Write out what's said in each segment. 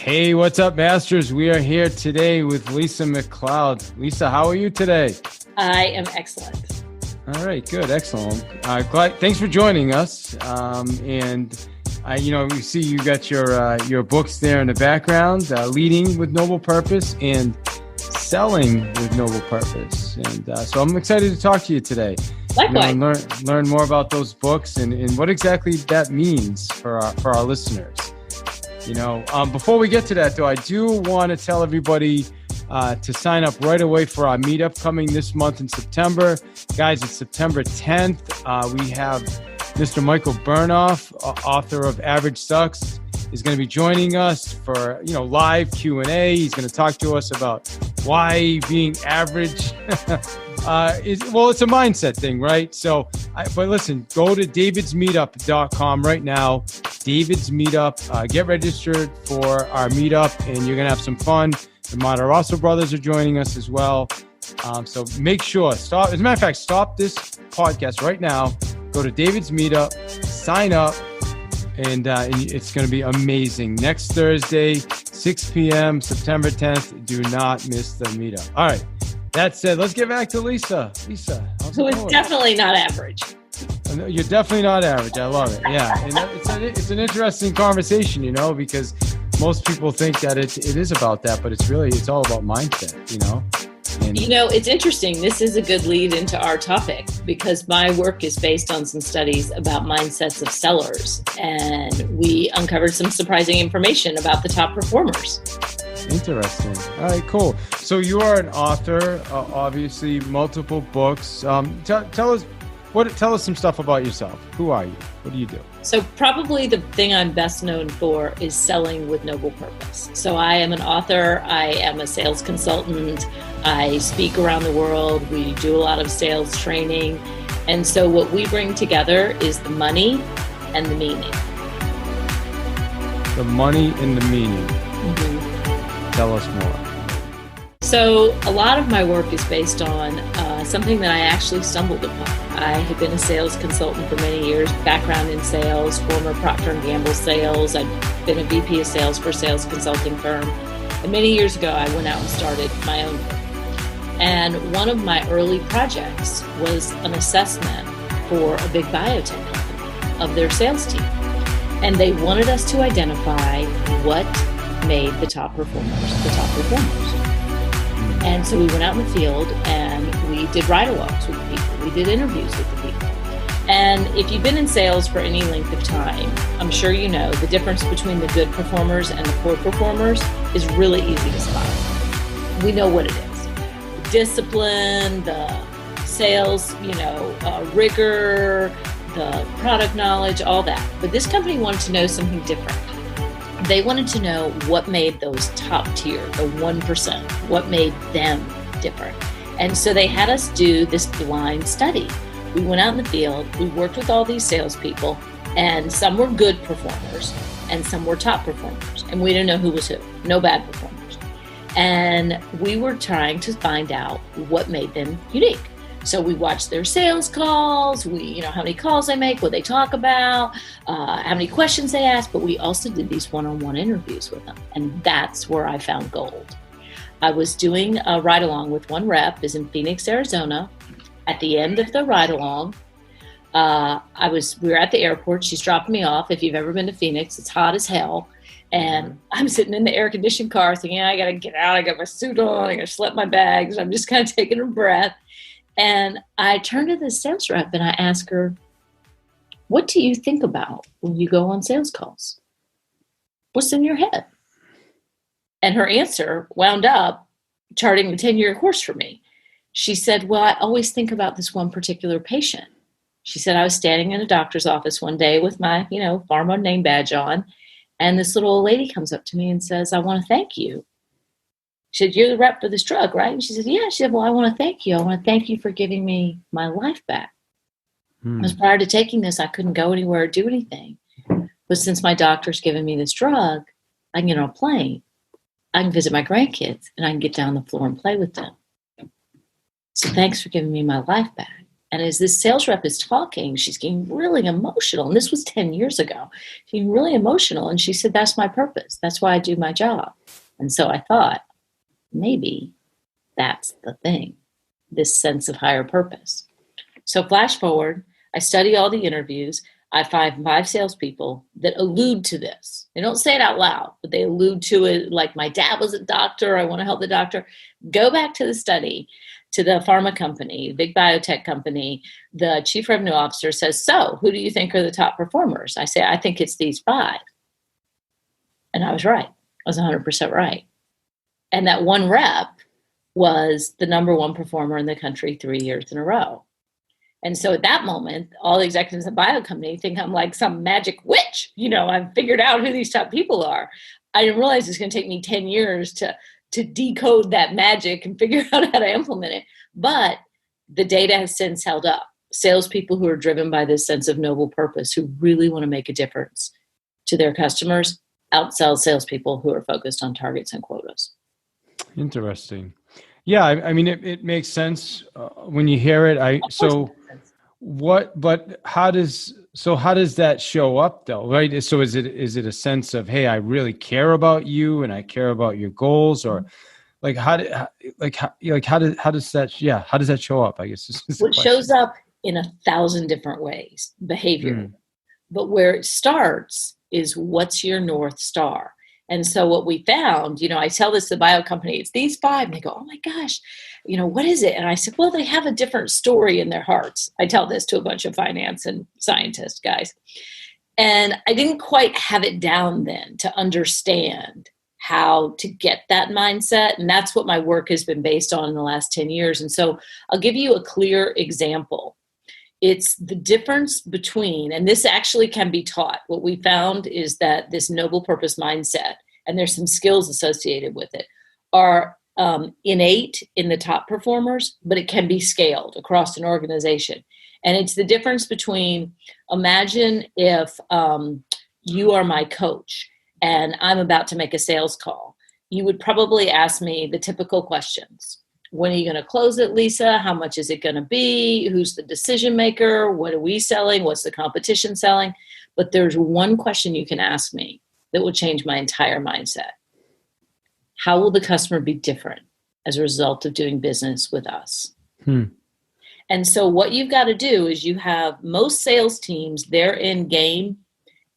Hey, what's up, Masters? We are here today with Lisa McLeod. Lisa, how are you today? I am excellent. All right, good, excellent. Thanks for joining us. We see you got your books there in the background, Leading with Noble Purpose and Selling with Noble Purpose. And so I'm excited to talk to you today. Likewise. Learn more about those books and what exactly that means for our listeners. Before we get to that, though, I do want to tell everybody to sign up right away for our meetup coming this month in September. Guys, it's September 10th. We have Mr. Michael Burnoff, author of Average Sucks, is going to be joining us for, live Q&A. He's going to talk to us about why being average it's a mindset thing, right? But listen, go to davidsmeetup.com right now. David's Meetup. Get registered for our meetup, and you're going to have some fun. The Matarazzo brothers are joining us as well. So make sure, as a matter of fact, stop this podcast right now. Go to David's Meetup, sign up, and it's going to be amazing. Next Thursday, 6 p.m., September 10th. Do not miss the meetup. All right. That said, let's get back to Lisa. Lisa, who is definitely not average. You're definitely not average. I love it. Yeah, and it's an interesting conversation, because most people think that it is about that, but it's all about mindset, And, it's interesting. This is a good lead into our topic because my work is based on some studies about mindsets of sellers, and we uncovered some surprising information about the top performers. Interesting. All right, cool. So you are an author, obviously multiple books. Tell us some stuff about yourself. Who are you? What do you do? So probably the thing I'm best known for is selling with noble purpose. So I am an author. I am a sales consultant. I speak around the world. We do a lot of sales training. And so what we bring together is the money and the meaning. The money and the meaning. Mm-hmm. Tell us more. So a lot of my work is based on something that I actually stumbled upon. I had been a sales consultant for many years, background in sales, former Procter & Gamble sales. I'd been a VP of sales for a sales consulting firm. And many years ago, I went out and started my own firm. And one of my early projects was an assessment for a big biotech company of their sales team. And they wanted us to identify what made the top performers the top performers. And so we went out in the field and we did ride-alongs with the people. We did interviews with the people. And if you've been in sales for any length of time, I'm sure you know the difference between the good performers and the poor performers is really easy to spot. We know what it is. The discipline, the sales, rigor, the product knowledge, all that. But this company wanted to know something different. They wanted to know what made those top tier, the 1%, what made them different. And so they had us do this blind study. We went out in the field, we worked with all these salespeople, and some were good performers and some were top performers. And we didn't know who was who, no bad performers. And we were trying to find out what made them unique. So we watched their sales calls, how many calls they make, what they talk about, how many questions they ask, but we also did these one-on-one interviews with them. And that's where I found gold. I was doing a ride-along with one rep, is in Phoenix, Arizona. At the end of the ride-along, we were at the airport. She's dropping me off. If you've ever been to Phoenix, it's hot as hell. And I'm sitting in the air-conditioned car thinking, I got to get out. I got my suit on. I got to slip my bags. I'm just kind of taking a breath. And I turned to the sales rep and I asked her, what do you think about when you go on sales calls? What's in your head? And her answer wound up charting the 10-year course for me. She said, well, I always think about this one particular patient. She said, I was standing in a doctor's office one day with my, pharma name badge on. And this little old lady comes up to me and says, I want to thank you. She said, you're the rep for this drug, right? And she said, yeah. She said, well, I want to thank you. I want to thank you for giving me my life back. Because prior to taking this, I couldn't go anywhere or do anything. But since my doctor's given me this drug, I can get on a plane. I can visit my grandkids and I can get down on the floor and play with them. So thanks for giving me my life back. And as this sales rep is talking, she's getting really emotional. And this was 10 years ago. She's getting really emotional. And she said, that's my purpose. That's why I do my job. And so I thought, maybe that's the thing, this sense of higher purpose. So flash forward, I study all the interviews. I find 5 salespeople that allude to this. They don't say it out loud, but they allude to it like, my dad was a doctor. I want to help the doctor. Go back to the study, to the pharma company, big biotech company. The chief revenue officer says, so who do you think are the top performers? I say, I think it's these 5. And I was right. I was 100% right. And that one rep was the number 1 performer in the country 3 years in a row. And so at that moment, all the executives at the bio company think I'm like some magic witch. I've figured out who these top people are. I didn't realize it's going to take me 10 years to decode that magic and figure out how to implement it. But the data has since held up. Salespeople who are driven by this sense of noble purpose, who really want to make a difference to their customers, outsell salespeople who are focused on targets and quotas. Interesting. Yeah, I mean, it makes sense when you hear it. How does that show up though, right? So is it a sense of, hey, I really care about you and I care about your goals, or like how does that show up? I guess it shows up in 1,000 different ways, behavior, but where it starts is, what's your North Star? And so what we found, I tell this to the bio company, it's these 5, and they go, oh my gosh, what is it? And I said, well, they have a different story in their hearts. I tell this to a bunch of finance and scientist guys. And I didn't quite have it down then to understand how to get that mindset. And that's what my work has been based on in the last 10 years. And so I'll give you a clear example. It's the difference between, and this actually can be taught. What we found is that this noble purpose mindset, and there's some skills associated with it, are innate in the top performers, but it can be scaled across an organization. And it's the difference between, imagine if you are my coach and I'm about to make a sales call. You would probably ask me the typical questions. When are you going to close it, Lisa? How much is it going to be? Who's the decision maker? What are we selling? What's the competition selling? But there's one question you can ask me that will change my entire mindset. How will the customer be different as a result of doing business with us? And so what you've got to do is, you have most sales teams, their end game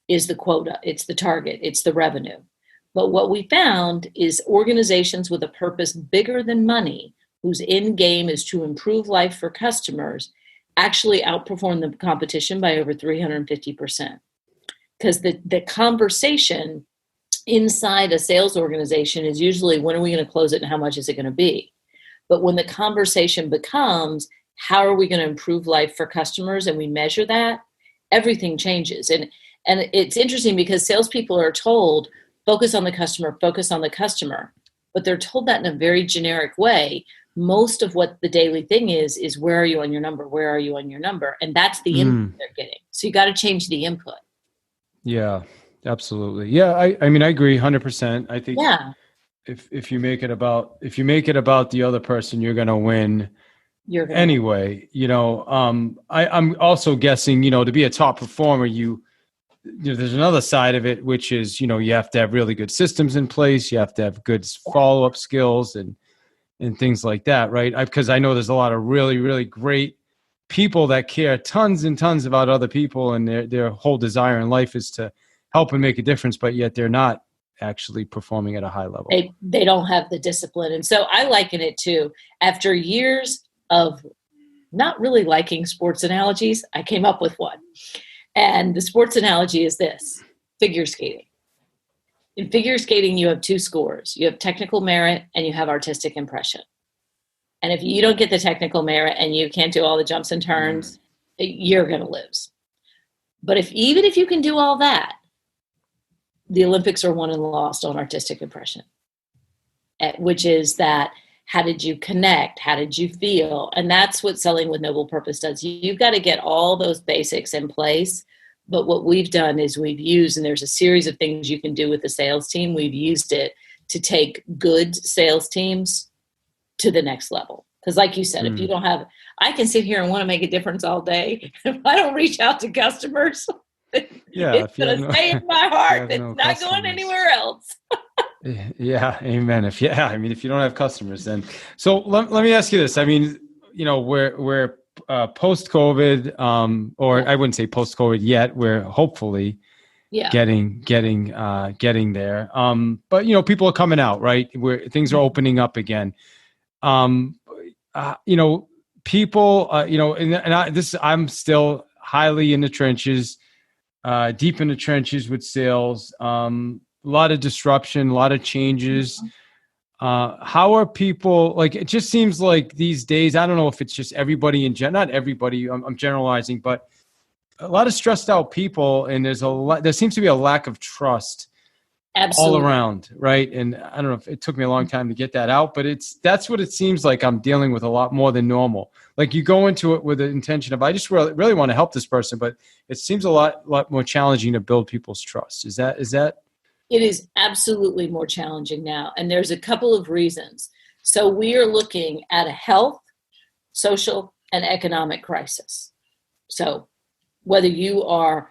is the quota. It's the target. It's the revenue. But what we found is organizations with a purpose bigger than money, whose end game is to improve life for customers, actually outperform the competition by over 350%. Because the conversation inside a sales organization is usually, when are we going to close it and how much is it going to be? But when the conversation becomes, how are we going to improve life for customers, and we measure that, everything changes. And it's interesting because salespeople are told, focus on the customer, but they're told that in a very generic way. Most of what the daily thing is where are you on your number? Where are you on your number? And that's the input they're getting. So you got to change the input. Yeah, absolutely. Yeah. I mean, I agree 100%. I think if you make it about the other person, you're going to win anyway. I'm also guessing, to be a top performer, there's another side of it, which is, you have to have really good systems in place. You have to have good follow-up skills and things like that, right? Because I know there's a lot of really, really great people that care tons and tons about other people, and their whole desire in life is to help and make a difference, but yet they're not actually performing at a high level. They don't have the discipline. And so I liken it to, after years of not really liking sports analogies, I came up with one. And the sports analogy is this: figure skating. In figure skating, you have 2 scores. You have technical merit and you have artistic impression. And if you don't get the technical merit and you can't do all the jumps and turns, you're going to lose. But even if you can do all that, the Olympics are won and lost on artistic impression, which is that, how did you connect? How did you feel? And that's what selling with noble purpose does. You've got to get all those basics in place. But what we've done is we've used, and there's a series of things you can do with the sales team, we've used it to take good sales teams to the next level. Because like you said, if you don't have, I can sit here and want to make a difference all day. If I don't reach out to customers, it's going to stay in my heart. It's not going anywhere else. Yeah. Amen. If you don't have customers, then, so let me ask you this. I mean, we're post-COVID, or I wouldn't say post-COVID yet. We're hopefully getting there. But people are coming out, right? Where things are opening up again. People, I'm still highly in the trenches, deep in the trenches with sales. A lot of disruption, a lot of changes. How are people, like, it just seems like these days, I don't know if it's just everybody not everybody, I'm generalizing, but a lot of stressed out people, and there seems to be a lack of trust. Absolutely. All around, right? And I don't know if it took me a long time to get that out, but that's what it seems like I'm dealing with a lot more than normal. Like, you go into it with the intention of, I just really want to help this person, but it seems a lot more challenging to build people's trust. Is that? It is absolutely more challenging now. And there's a couple of reasons. So we are looking at a health, social, and economic crisis. So whether you are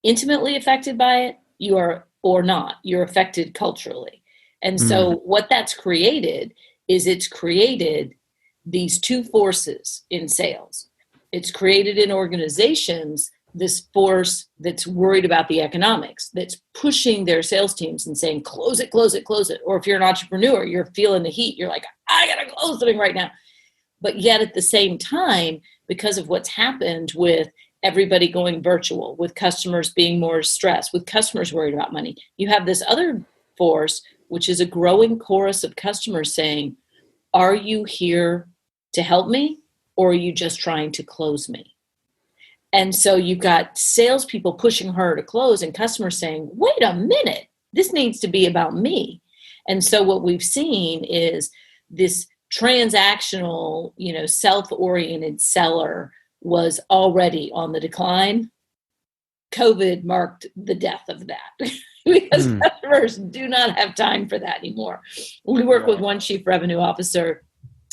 intimately affected by it, you are or not, you're affected culturally. And so what that's created is it's created these two forces in sales. It's created in organizations this force that's worried about the economics, that's pushing their sales teams and saying, close it, close it, close it. Or if you're an entrepreneur, you're feeling the heat. You're like, I got to close something right now. But yet at the same time, because of what's happened with everybody going virtual, with customers being more stressed, with customers worried about money, you have this other force, which is a growing chorus of customers saying, are you here to help me, or are you just trying to close me? And so you've got salespeople pushing her to close and customers saying, wait a minute, this needs to be about me. And so what we've seen is this transactional, self-oriented seller was already on the decline. COVID marked the death of that because customers do not have time for that anymore. We work with one chief revenue officer,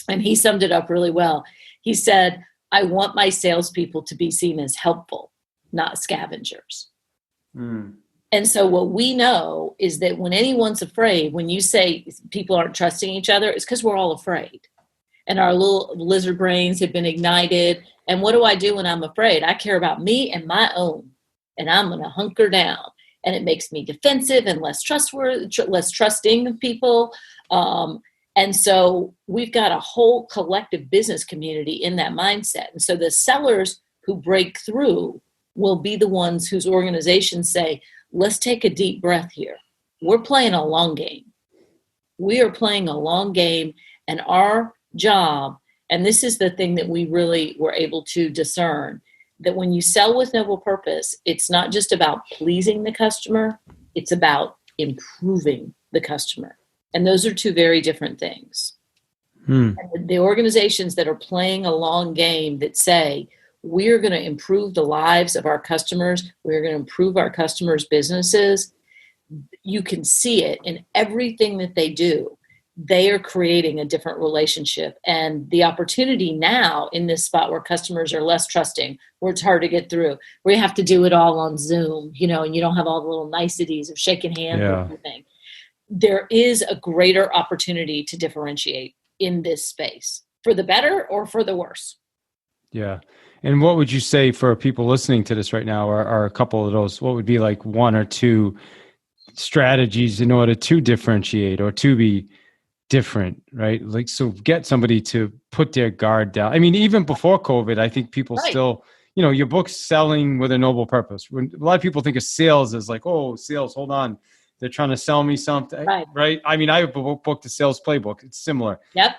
and he summed it up really well. He said, I want my salespeople to be seen as helpful, not scavengers. And so what we know is that when anyone's afraid, when you say people aren't trusting each other, it's because we're all afraid. And our little lizard brains have been ignited. And what do I do when I'm afraid? I care about me and my own. And I'm going to hunker down. And it makes me defensive and less trustworthy, less trusting of people. And so we've got a whole collective business community in that mindset. And so the sellers who break through will be the ones whose organizations say, let's take a deep breath here. We're playing a long game. We are playing a long game, and our job, and this is the thing that we really were able to discern, that when you sell with noble purpose, it's not just about pleasing the customer, it's about improving the customer. And those are two very different things. And the organizations that are playing a long game that say, we're going to improve the lives of our customers, we're going to improve our customers' businesses, you can see it in everything that they do. They are creating a different relationship. And the opportunity now in this spot where customers are less trusting, where it's hard to get through, where you have to do it all on Zoom, and you don't have all the little niceties of shaking hands and everything. There is a greater opportunity to differentiate in this space, for the better or for the worse. Yeah. And what would you say for people listening to this right now are a couple of those, what would be like one or two strategies in order to differentiate or to be different, right? Like, so get somebody to put their guard down. I mean, even before COVID, I think people still, your book's selling with a noble purpose. When a lot of people think of sales as like, oh, sales, hold on, they're trying to sell me something, right? I mean, I have a book, the Sales Playbook. It's similar. Yep.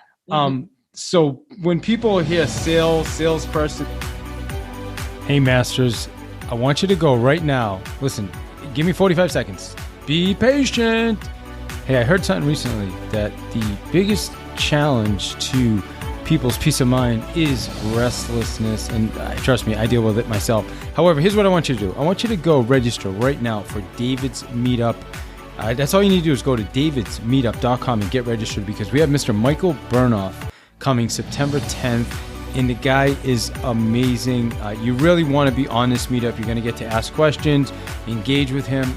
So when people hear salesperson, hey, masters, I want you to go right now. Listen, give me 45 seconds. Be patient. Hey, I heard something recently that the biggest challenge to people's peace of mind is restlessness. And trust me, I deal with it myself. However, here's what I want you to do. I want you to go register right now for David's Meetup. That's all you need to do is go to davidsmeetup.com and get registered, because we have Mr. Michael Burnoff coming September 10th. And the guy is amazing. You really want to be on this meetup. You're going to get to ask questions, engage with him.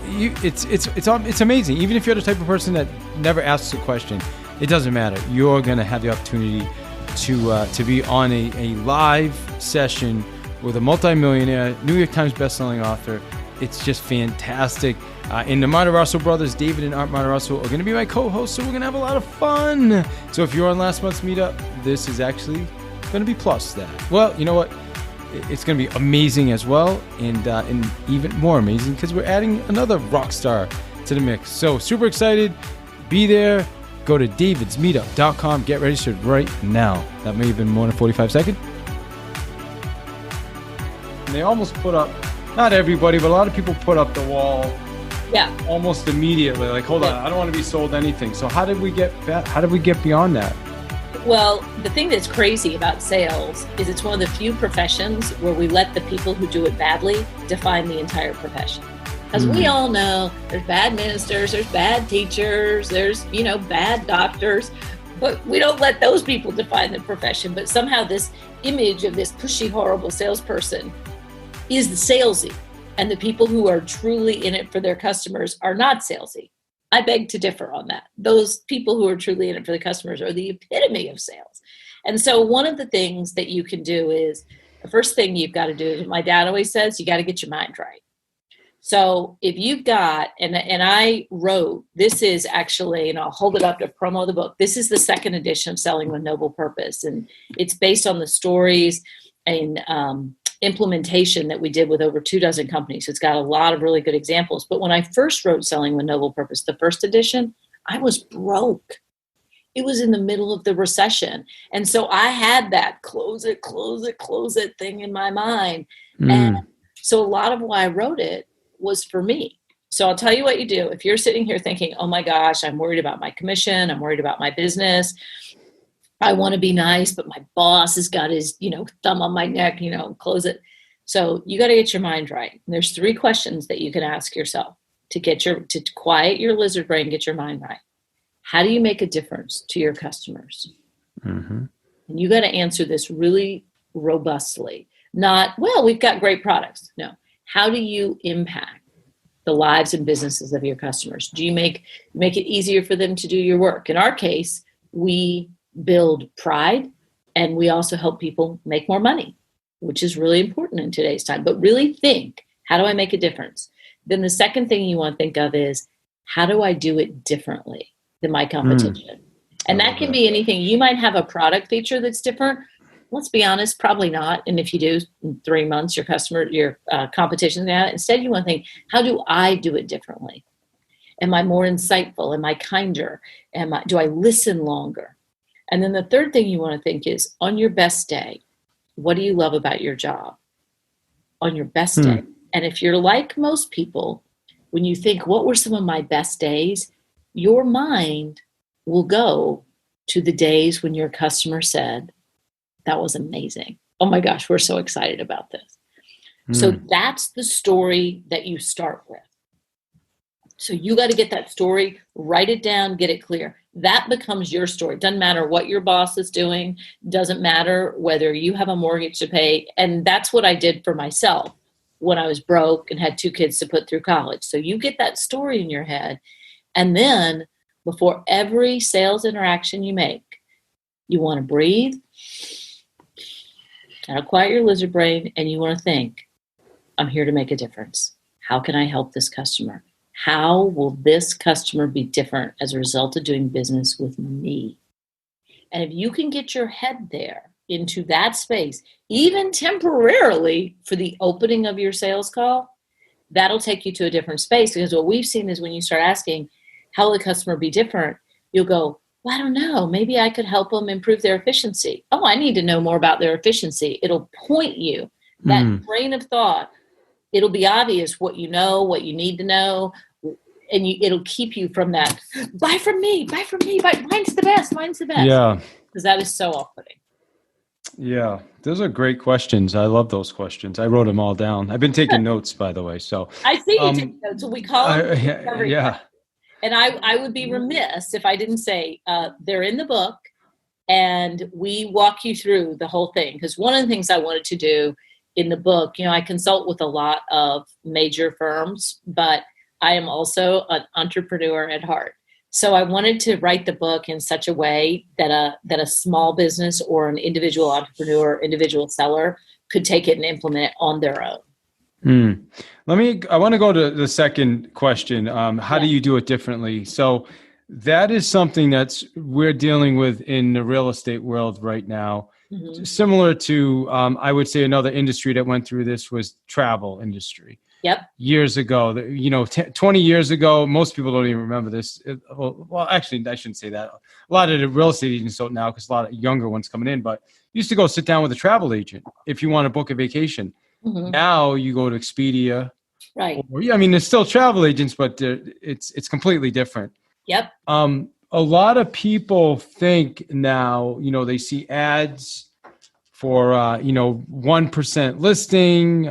It's amazing. Even if you're the type of person that never asks a question, it doesn't matter. You're going to have the opportunity to be on a live session with a multimillionaire, New York Times bestselling author. It's just fantastic. And the Matarazzo brothers, David and Art Matarazzo, are going to be my co-hosts, so we're going to have a lot of fun. So if you're on last month's meetup, this is actually going to be plus that. Well, you know what? It's going to be amazing as well, and even more amazing because we're adding another rock star to the mix. So super excited. Be there. Go to davidsmeetup.com. Get registered right now. That may have been more than 45 seconds. And they almost put up, not everybody, but a lot of people put up the wall. Yeah. Almost immediately. Like, hold on, I don't want to be sold anything. So how did we get beyond that? Well, the thing that's crazy about sales is it's one of the few professions where we let the people who do it badly define the entire profession. Because we all know there's bad ministers, there's bad teachers, there's, bad doctors, but we don't let those people define the profession. But somehow this image of this pushy, horrible salesperson is the salesy. And the people who are truly in it for their customers are not salesy. I beg to differ on that. Those people who are truly in it for the customers are the epitome of sales. And so one of the things that you can do is, the first thing you've got to do is, my dad always says, you got to get your mind right. So if you've got, and I wrote, this is actually, and I'll hold it up to promo the book. This is the second edition of Selling with Noble Purpose. And it's based on the stories and implementation that we did with over 24 companies. It's got a lot of really good examples. But when I first wrote Selling with Noble Purpose, the first edition, I was broke. It was in the middle of the recession. And so I had that close it thing in my mind. And so a lot of why I wrote it was for me. So I'll tell you what you do. If you're sitting here thinking, oh my gosh, I'm worried about my commission, I'm worried about my business, I want to be nice, but my boss has got his, thumb on my neck, close it. So you got to get your mind right. And there's 3 questions that you can ask yourself to quiet your lizard brain, get your mind right. How do you make a difference to your customers? Mm-hmm. And you got to answer this really robustly. Not, well, we've got great products. No. How do you impact the lives and businesses of your customers? Do you make it easier for them to do your work? In our case, we build pride, and we also help people make more money, which is really important in today's time. But really think, how do I make a difference? Then the second thing you want to think of is, how do I do it differently than my competition? And that can be anything. You might have a product feature that's different. Let's be honest, probably not. And if you do, in 3 months, your competition's going to have it. Instead, you want to think, how do I do it differently? Am I more insightful? Am I kinder? Do I listen longer? And then the third thing you want to think is, on your best day, what do you love about your job? On your best day. And if you're like most people, when you think, what were some of my best days? Your mind will go to the days when your customer said, that was amazing. Oh my gosh, we're so excited about this. So that's the story that you start with. So you got to get that story, write it down, get it clear. That becomes your story. Doesn't matter what your boss is doing. Doesn't matter whether you have a mortgage to pay. And that's what I did for myself when I was broke and had 2 kids to put through college. So you get that story in your head. And then before every sales interaction you make, you want to breathe, quiet your lizard brain, and you want to think, I'm here to make a difference. How can I help this customer? How will this customer be different as a result of doing business with me? And if you can get your head there into that space, even temporarily for the opening of your sales call, that'll take you to a different space. Because what we've seen is when you start asking, how will the customer be different? You'll go, well, I don't know. Maybe I could help them improve their efficiency. Oh, I need to know more about their efficiency. It'll point you, that train of thought. It'll be obvious what you know, what you need to know, and it'll keep you from that, buy from me, mine's the best. Yeah. Because that is so off-putting. Yeah, those are great questions. I love those questions. I wrote them all down. I've been taking notes, by the way. So I see you take notes. We call them. Yeah. And I would be remiss if I didn't say they're in the book. And we walk you through the whole thing. Because one of the things I wanted to do in the book, I consult with a lot of major firms, but I am also an entrepreneur at heart. So I wanted to write the book in such a way that a small business or an individual entrepreneur, individual seller could take it and implement it on their own. I want to go to the second question. How do you do it differently? So that is something we're dealing with in the real estate world right now. Mm-hmm. Similar to, I would say another industry that went through this was travel industry. Yep. Years ago, 20 years ago, most people don't even remember this. Well, actually, I shouldn't say that. A lot of the real estate agents don't now because a lot of younger ones coming in, but you used to go sit down with a travel agent if you want to book a vacation. Mm-hmm. Now you go to Expedia. Right. There's still travel agents, but it's completely different. Yep. A lot of people think now, they see ads for, 1% listing,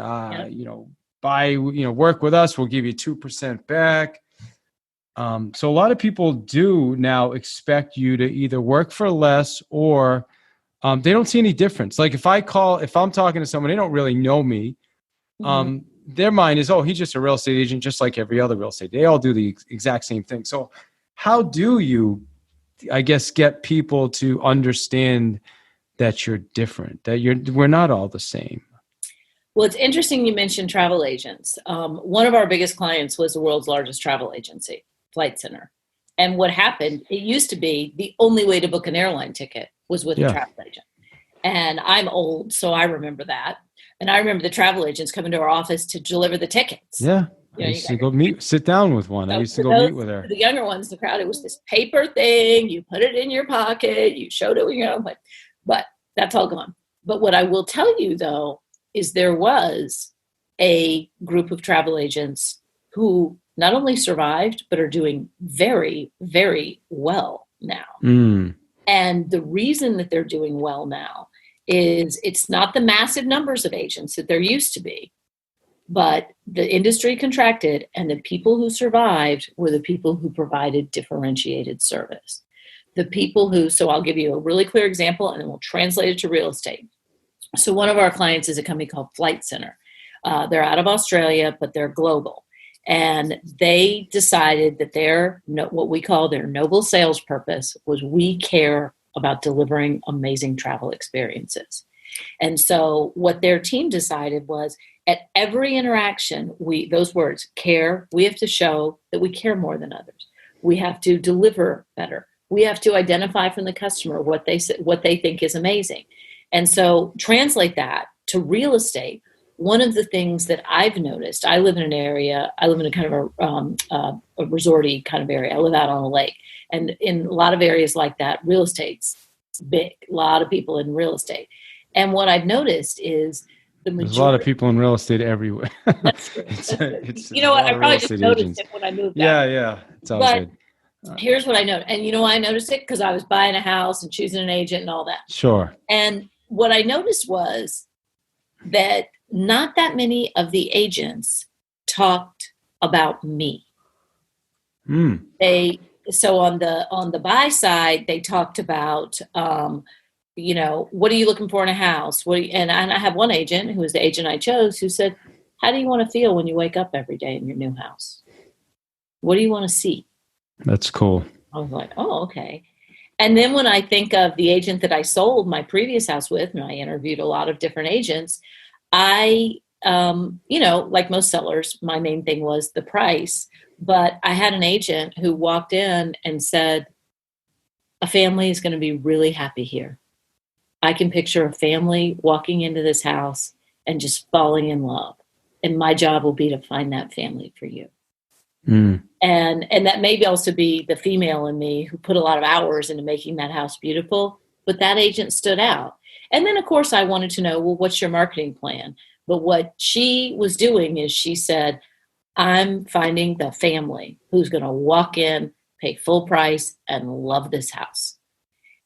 work with us, we'll give you 2% back. So a lot of people do now expect you to either work for less or they don't see any difference. Like if I'm talking to someone, they don't really know me. Their mind is, he's just a real estate agent, just like every other real estate. They all do the exact same thing. So how do you, I guess, get people to understand that you're different, that we're not all the same? Well, it's interesting you mentioned travel agents. One of our biggest clients was the world's largest travel agency, Flight Center. And what happened, it used to be the only way to book an airline ticket was with a travel agent. And I'm old, so I remember that. And I remember the travel agents coming to our office to deliver the tickets. Yeah. I used to sit down with one. I used to go meet with her. The younger ones, the crowd, it was this paper thing. You put it in your pocket. You showed it, but that's all gone. But what I will tell you, though, is there was a group of travel agents who not only survived, but are doing very, very well now. And the reason that they're doing well now is it's not the massive numbers of agents that there used to be, but the industry contracted and the people who survived were the people who provided differentiated service. The people so I'll give you a really clear example and then we'll translate it to real estate. So one of our clients is a company called Flight Center. They're out of Australia, but they're global. And they decided that what we call their noble sales purpose was we care about delivering amazing travel experiences. And so what their team decided was at every interaction, those words, care, we have to show that we care more than others. We have to deliver better. We have to identify from the customer what they think is amazing. And so translate that to real estate. One of the things that I've noticed, I live in a kind of a resorty kind of area. I live out on a lake. And in a lot of areas like that, real estate's big. A lot of people in real estate. And what I've noticed is there's a lot of people in real estate everywhere. That's true. You know what? I probably just noticed it when I moved out. Yeah. It's all good. Here's what I noticed. And you know why I noticed it? Because I was buying a house and choosing an agent and all that. Sure. And what I noticed was that not that many of the agents talked about me. So on the buy side, they talked about, what are you looking for in a house? And I have one agent who is the agent I chose who said, how do you want to feel when you wake up every day in your new house? What do you want to see? That's cool. I was like, oh, okay. And then when I think of the agent that I sold my previous house with, and I interviewed a lot of different agents, I, like most sellers, my main thing was the price. But I had an agent who walked in and said, a family is going to be really happy here. I can picture a family walking into this house and just falling in love. And my job will be to find that family for you. And that may also be the female in me who put a lot of hours into making that house beautiful, but that agent stood out. And then, of course, I wanted to know, well, what's your marketing plan? But what she was doing is she said, I'm finding the family who's going to walk in, pay full price, and love this house.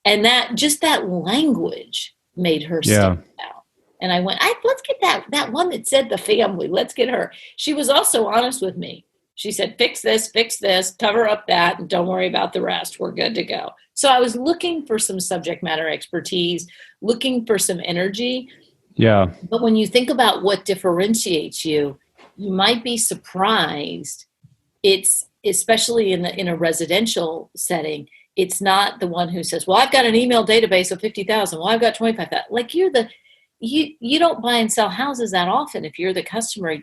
And that language made her stand out. And I went, let's get that one that said the family. Let's get her. She was also honest with me. She said, fix this, cover up that, and don't worry about the rest. We're good to go. So I was looking for some subject matter expertise, looking for some energy. Yeah. But when you think about what differentiates you, you might be surprised. It's especially in a residential setting. It's not the one who says, well, I've got an email database of 50,000. Well, I've got 25,000. Like you don't buy and sell houses that often. If you're the customer,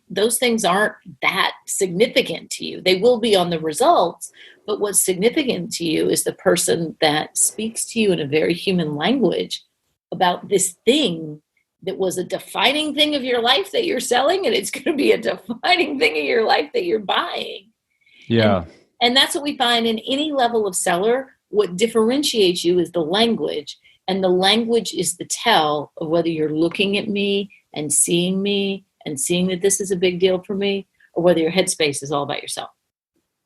those things aren't that significant to you. They will be on the results, but what's significant to you is the person that speaks to you in a very human language about this thing that was a defining thing of your life that you're selling, and it's going to be a defining thing of your life that you're buying. Yeah. And that's what we find in any level of seller. What differentiates you is the language. And the language is the tell of whether you're looking at me and seeing that this is a big deal for me, or whether your headspace is all about yourself.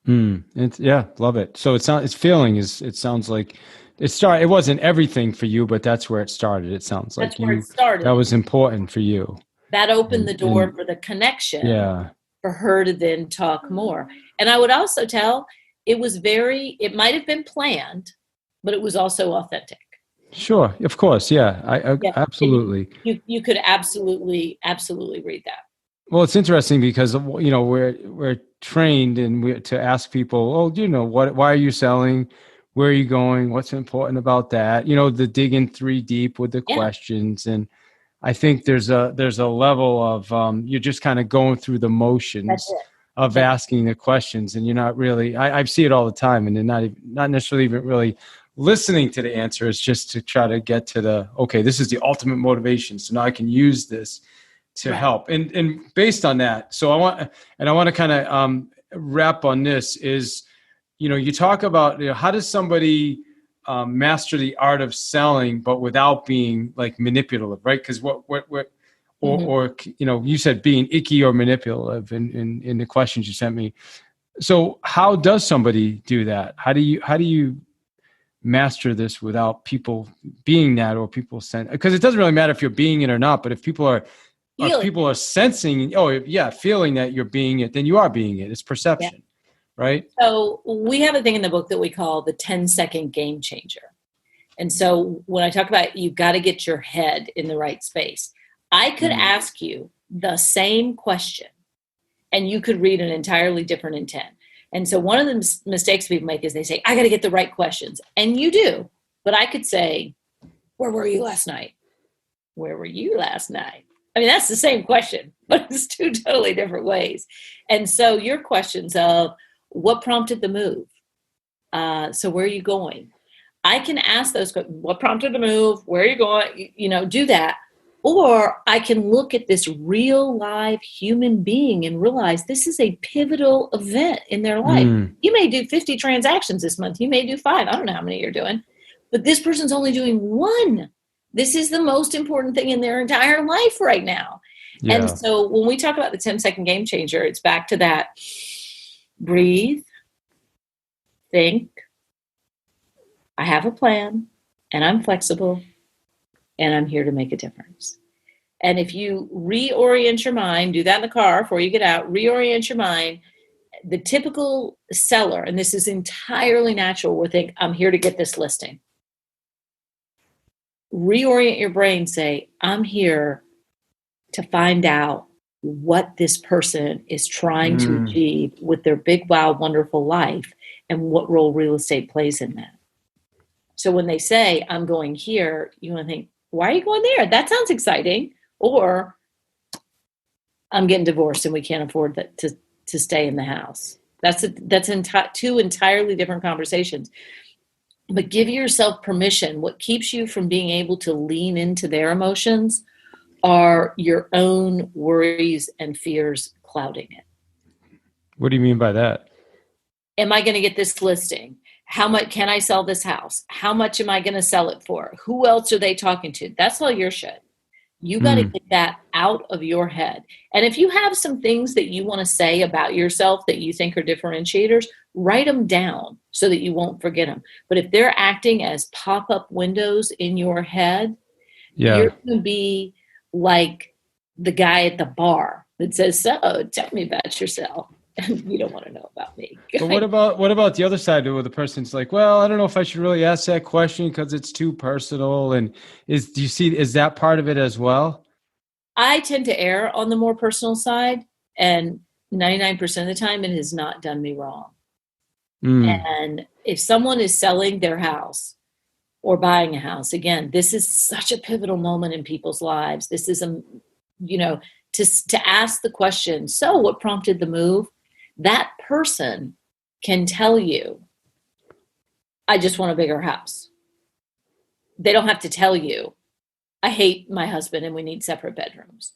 Love it. So it sounds like it wasn't everything for you, but that's where it started. It sounds like where it started. That was important for you. That opened the door for the connection. Yeah. For her to then talk more. And I would also tell it might have been planned, but it was also authentic. Sure. Of course. Yeah. Absolutely. You could absolutely read that. Well, it's interesting because, we're trained to ask people, why are you selling? Where are you going? What's important about that? The digging 3 deep with the questions. And I think there's a level of, you're just kind of going through the motions of asking the questions, and you're not really, I see it all the time, and they're not necessarily even really listening to the answer. It's just to try to get to okay, this is the ultimate motivation. So now I can use this to help. And based on that, so I want to kind of wrap on this is, you talk about, how does somebody master the art of selling, but without being like manipulative, right? Because you said being icky or manipulative in the questions you sent me. So how does somebody do that? How do you master this without people being that, or people because it doesn't really matter if you're being it or not, but if people are sensing, feeling that you're being it, then you are being it. It's perception. Yeah. Right. So we have a thing in the book that we call the 10-second game changer. And so when I talk about, you've got to get your head in the right space, I could ask you the same question and you could read an entirely different intent. And so one of the mistakes people make is they say, I got to get the right questions. And you do. But I could say, where were you last night? Where were you last night? I mean, that's the same question, but it's 2 totally different ways. And so your questions of what prompted the move? So where are you going? I can ask those questions. What prompted the move? Where are you going? Do that. Or I can look at this real live human being and realize this is a pivotal event in their life. You may do 50 transactions this month. You may do 5. I don't know how many you're doing. But this person's only doing 1. This is the most important thing in their entire life right now. Yeah. And so when we talk about the 10-second game changer, it's back to that. Breathe. Think. I have a plan, and I'm flexible, and I'm here to make a difference. And if you reorient your mind, do that in the car before you get out, reorient your mind. The typical seller, and this is entirely natural, will think, I'm here to get this listing. Reorient your brain, say, I'm here to find out what this person is trying to achieve with their big, wild, wonderful life and what role real estate plays in that. So when they say, I'm going here, you want to think, why are you going there? That sounds exciting. Or I'm getting divorced and we can't afford that to stay in the house. That's 2 entirely different conversations. But give yourself permission. What keeps you from being able to lean into their emotions are your own worries and fears clouding it. What do you mean by that? Am I going to get this listing? How much can I sell this house? How much am I going to sell it for? Who else are they talking to? That's all your shit. You got to get that out of your head. And if you have some things that you want to say about yourself that you think are differentiators, write them down so that you won't forget them. But if they're acting as pop-up windows in your head, you're going to be like the guy at the bar that says, so tell me about yourself. You don't want to know about me. But what about the other side where the person's like, well, I don't know if I should really ask that question because it's too personal. And is that part of it as well? I tend to err on the more personal side, and 99% of the time it has not done me wrong. Mm, And if someone is selling their house or buying a house, again, this is such a pivotal moment in people's lives. This is to ask the question, so what prompted the move? That person can tell you, I just want a bigger house. They don't have to tell you, I hate my husband and we need separate bedrooms.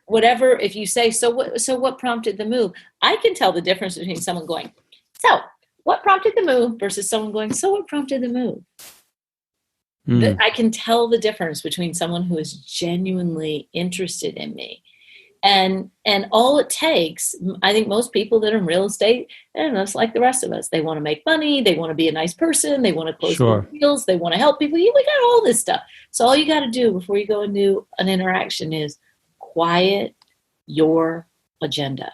Whatever. If you say, so what prompted the move? I can tell the difference between someone going, so what prompted the move versus someone going, so what prompted the move? I can tell the difference between someone who is genuinely interested in me. And all it takes, I think most people that are in real estate, it's like the rest of us. They want to make money. They want to be a nice person. They want to close deals. They want to help people. We got all this stuff. So all you got to do before you go and do an interaction is quiet your agenda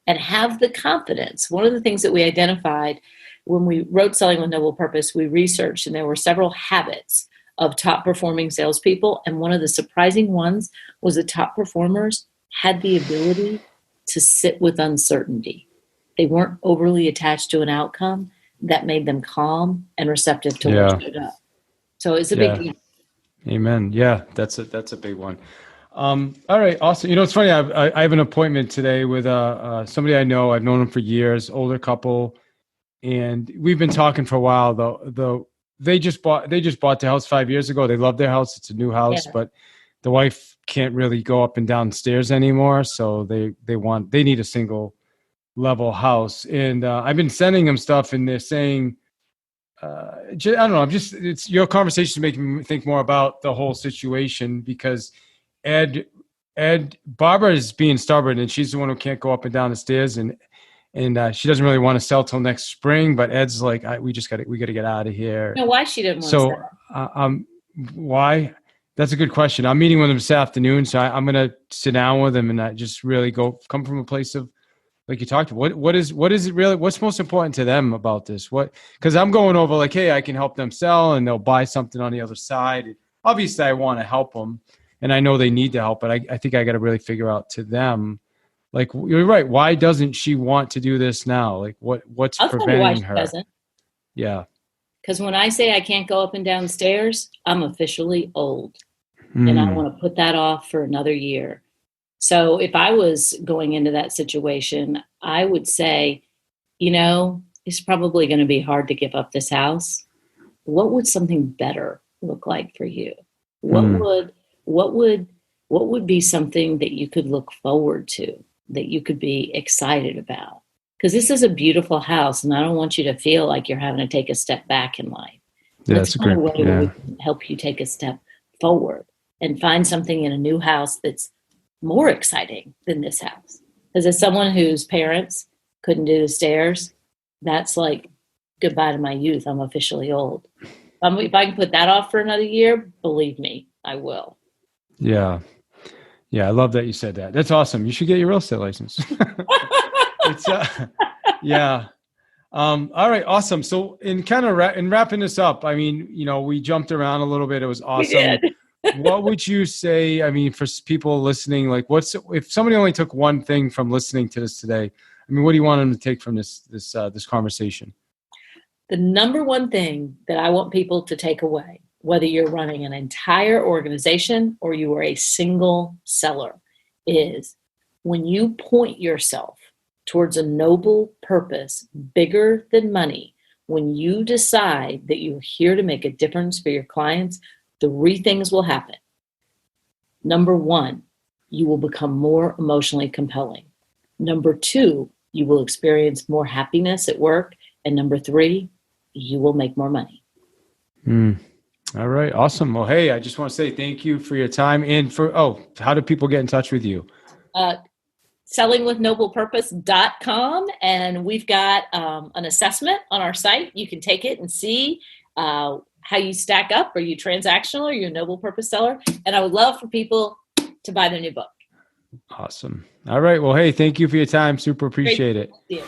and have the confidence. One of the things that we identified when we wrote Selling with Noble Purpose, we researched, and there were several habits of top performing salespeople. And one of the surprising ones was the top performers had the ability to sit with uncertainty. They weren't overly attached to an outcome. That made them calm and receptive to what showed up. So it's a big deal. Amen. Yeah, that's a big one. All right, awesome. It's funny. I have an appointment today with somebody I know. I've known them for years, older couple, and we've been talking for a while. Though they just bought the house 5 years ago. They love their house. It's a new house, but the wife can't really go up and down stairs anymore. So they need a single level house. And I've been sending them stuff, and they're saying, I don't know. It's your conversation making me think more about the whole situation, because Barbara is being stubborn, and she's the one who can't go up and down the stairs, and she doesn't really want to sell till next spring. But Ed's like, we got to get out of here. No, why she didn't want to sell? Why? That's a good question. I'm meeting with him this afternoon, so I'm going to sit down with him and just really come from a place of, like you talked about, what is it really? What's most important to them about this? Because I'm going over like, hey, I can help them sell, and they'll buy something on the other side. Obviously, I want to help them, and I know they need the help, but I think I got to really figure out to them, like, you're right. Why doesn't she want to do this now? Like, what's preventing her? Doesn't. Yeah. Because when I say I can't go up and down stairs, I'm officially old. And I want to put that off for another year. So if I was going into that situation, I would say, it's probably going to be hard to give up this house. What would something better look like for you? What would be something that you could look forward to, that you could be excited about? Because this is a beautiful house, and I don't want you to feel like you're having to take a step back in life. Yeah, that's a great way to help you take a step forward and find something in a new house that's more exciting than this house. Because as someone whose parents couldn't do the stairs, that's like goodbye to my youth. I'm officially old. If I can put that off for another year, believe me, I will. Yeah. Yeah, I love that you said that. That's awesome. You should get your real estate license. Yeah. All right, awesome. So in wrapping this up, I mean, we jumped around a little bit. It was awesome. What would you say? I mean, for people listening, like, if somebody only took one thing from listening to this today? I mean, what do you want them to take from this conversation? The number one thing that I want people to take away, whether you're running an entire organization or you are a single seller, is when you point yourself towards a noble purpose bigger than money, when you decide that you're here to make a difference for your clients, 3 things will happen. Number 1, you will become more emotionally compelling. Number 2, you will experience more happiness at work. And number 3, you will make more money. All right. Awesome. Well, hey, I just want to say thank you for your time. And how do people get in touch with you? Sellingwithnoblepurpose.com. And we've got an assessment on our site. You can take it and see how you stack up. Are you transactional? Are you a noble purpose seller? And I would love for people to buy the new book. Awesome. All right. Well, hey, thank you for your time. Super appreciate it. Yeah.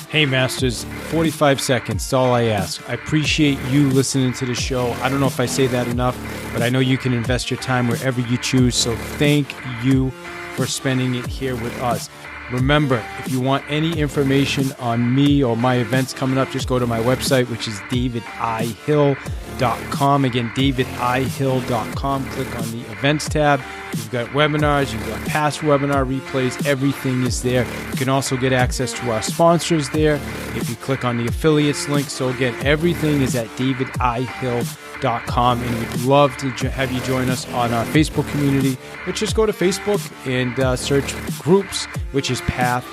Hey, Masters, 45 seconds. That's all I ask. I appreciate you listening to the show. I don't know if I say that enough, but I know you can invest your time wherever you choose. So thank you for spending it here with us. Remember, if you want any information on me or my events coming up, just go to my website, which is davidihill.com. Again, davidihill.com. Click on the events tab. You've got webinars, you've got past webinar replays, everything is there. You can also get access to our sponsors there if you click on the affiliates link. So again, everything is at davidihill.com, and we'd love to have you join us on our Facebook community, which just go to Facebook and search groups, which is Path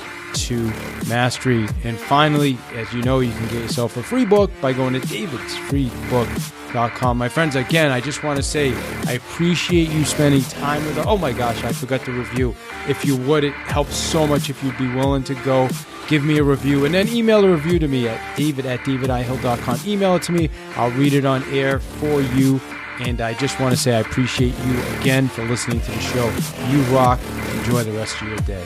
to Mastery. And finally, as you know, you can get yourself a free book by going to davidsfreebook.com. My friends, again, I just want to say I appreciate you spending time with us. Oh my gosh, I forgot to review. If you would, it helps so much if you'd be willing to go give me a review, and then email a review to me at david@davidihill.com. Email it to me. I'll read it on air for you. And I just want to say I appreciate you again for listening to the show. You rock. Enjoy the rest of your day.